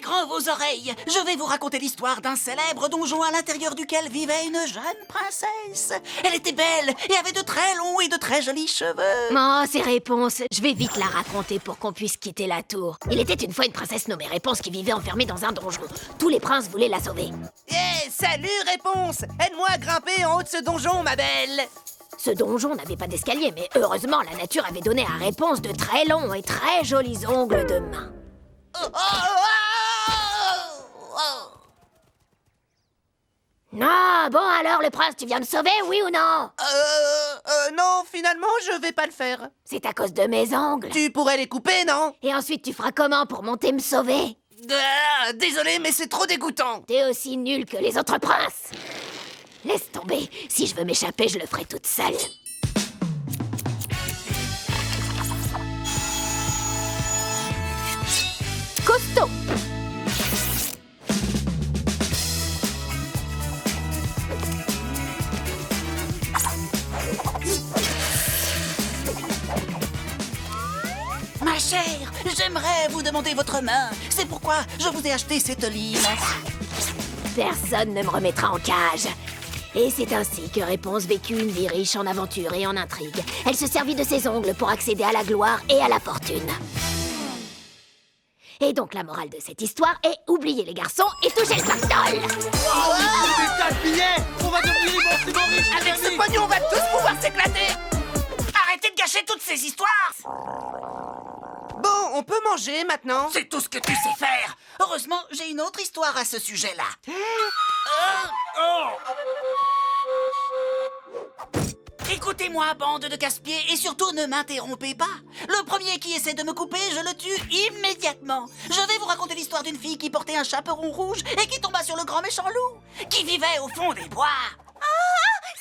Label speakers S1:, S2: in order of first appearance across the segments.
S1: grand vos oreilles. Je vais vous raconter l'histoire d'un célèbre donjon à l'intérieur duquel vivait une jeune princesse. Elle était belle et avait de très longs et de très jolis cheveux.
S2: Oh, ces réponses, je vais vite la raconter pour qu'on puisse quitter la tour. Il était une fois une princesse nommée Réponse qui vivait enfermée dans un donjon. Tous les princes voulaient la sauver.
S3: Salut, Réponse! Aide-moi à grimper en haut de ce donjon, ma belle!
S2: Ce donjon n'avait pas d'escalier, mais heureusement, la nature avait donné à Réponse de très longs et très jolis ongles de main. Non, bon alors, le prince, tu viens me sauver, oui ou non?
S3: Non, finalement, je vais pas le faire.
S2: C'est à cause de mes ongles.
S3: Tu pourrais les couper, non?
S2: Et ensuite, tu feras comment pour monter me sauver?
S3: Désolé, mais c'est trop dégoûtant.
S2: T'es aussi nul que les autres princes. Laisse tomber. Si je veux m'échapper, je le ferai toute seule. Costaud.
S1: Ma chère, j'aimerais vous demander votre main. C'est pourquoi je vous ai acheté cette lime.
S2: Personne ne me remettra en cage. Et c'est ainsi que Réponse vécut une vie riche en aventures et en intrigues. Elle se servit de ses ongles pour accéder à la gloire et à la fortune. Et donc la morale de cette histoire est oublier les garçons et toucher le pactole.
S4: Des tas de billets! On va devenir immensément riches, les
S3: Avec ce
S4: amis!
S3: pognon, on va tous pouvoir s'éclater.
S1: Arrêtez de gâcher toutes ces histoires.
S3: Bon, on peut manger maintenant.
S1: C'est tout ce que tu sais faire. Heureusement, j'ai une autre histoire à ce sujet-là. Écoutez-moi, bande de casse-pieds, et surtout ne m'interrompez pas. Le premier qui essaie de me couper, je le tue immédiatement. Je vais vous raconter l'histoire d'une fille qui portait un chaperon rouge et qui tomba sur le grand méchant loup, qui vivait au fond des bois.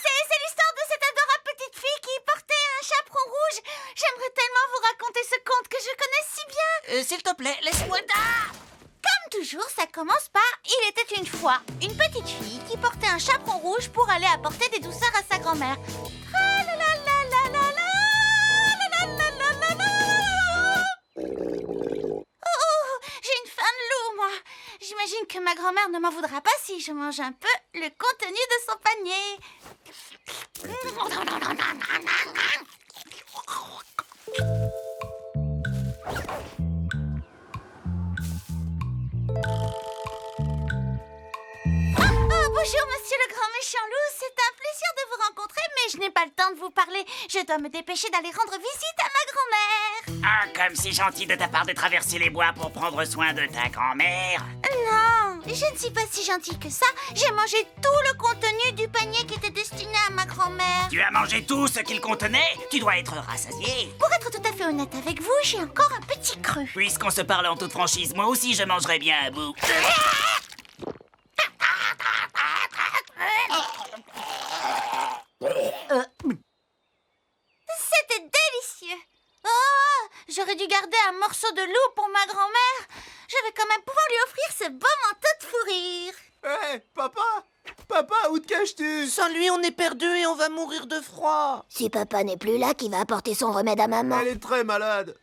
S5: C'est l'histoire de cette adorable petite fille qui portait un chaperon rouge. J'aimerais tellement vous raconter ce conte que je connais si bien.
S1: S'il te plaît, laisse-moi
S5: Comme toujours, ça commence par « Il était une fois une petite fille qui portait un chaperon rouge pour aller apporter des douceurs à sa grand-mère. Oh, j'ai une faim de loup, moi. J'imagine que ma grand-mère ne m'en voudra pas si je mange un peu le contenu de son panier. Bonjour, monsieur le grand méchant loup. C'est un plaisir de vous rencontrer, mais je n'ai pas le temps de vous parler. Je dois me dépêcher d'aller rendre visite à ma grand-mère.
S1: Ah, comme c'est gentil de ta part de traverser les bois pour prendre soin de ta grand-mère.
S5: Non, je ne suis pas si gentille que ça. J'ai mangé tout le contenu du panier qui était destiné à ma grand-mère.
S1: Tu as mangé tout ce qu'il contenait? Tu dois être rassasié.
S5: Pour être tout à fait honnête avec vous, j'ai encore un petit creux.
S1: Puisqu'on se parle en toute franchise, moi aussi je mangerais bien un bout.
S5: C'était délicieux. Oh, j'aurais dû garder un morceau de loup pour ma grand-mère. Je vais quand même pouvoir lui offrir ce beau manteau de fourrure.
S4: Hé, papa! Papa, où te caches-tu?
S3: Sans lui, on est perdu et on va mourir de froid.
S2: Si papa n'est plus là, qui va apporter son remède à maman?
S4: Elle est très malade.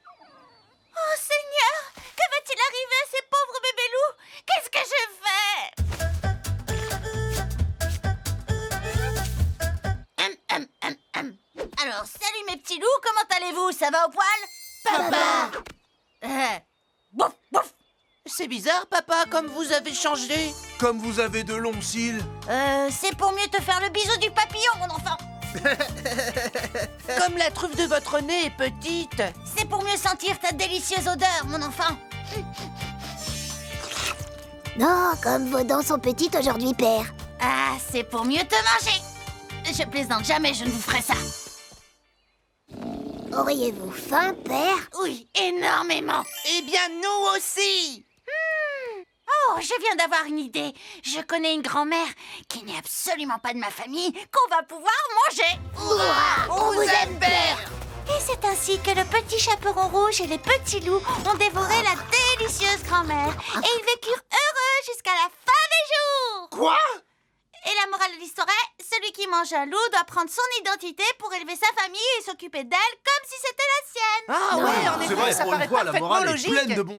S5: Oh Seigneur, que va-t-il arriver à ces pauvres bébés loups? Qu'est-ce que je fais? Alors, salut mes petits loups, comment allez-vous? Ça va au poil?
S3: Papa!
S5: Bouf, bouf.
S3: C'est bizarre, papa, comme vous avez changé.
S4: Comme vous avez de longs cils.
S5: C'est pour mieux te faire le bisou du papillon, mon enfant.
S3: Comme la truffe de votre nez est petite.
S5: C'est pour mieux sentir ta délicieuse odeur, mon enfant.
S2: Non, comme vos dents sont petites aujourd'hui, père.
S5: Ah, c'est pour mieux te manger. Je plaisante, jamais je ne vous ferai ça.
S2: Auriez-vous faim, père?
S5: Oui, énormément.
S3: Eh bien, nous aussi.
S5: Oh, je viens d'avoir une idée. Je connais une grand-mère qui n'est absolument pas de ma famille qu'on va pouvoir manger.
S3: On vous aime, père.
S5: Et c'est ainsi que le petit chaperon rouge et les petits loups ont dévoré la délicieuse grand-mère. Et ils vécurent heureux jusqu'à la fin des jours.
S4: Quoi?
S5: Et la morale de l'histoire est, celui qui mange un loup doit prendre son identité pour élever sa famille et s'occuper d'elle comme si c'était la sienne.
S3: Ah ouais, en
S4: C'est
S3: effet,
S4: vrai,
S3: ça
S4: pour une
S3: paraît
S4: fois, la
S3: parfaitement
S4: morale est
S3: logique.
S4: pleine de bons...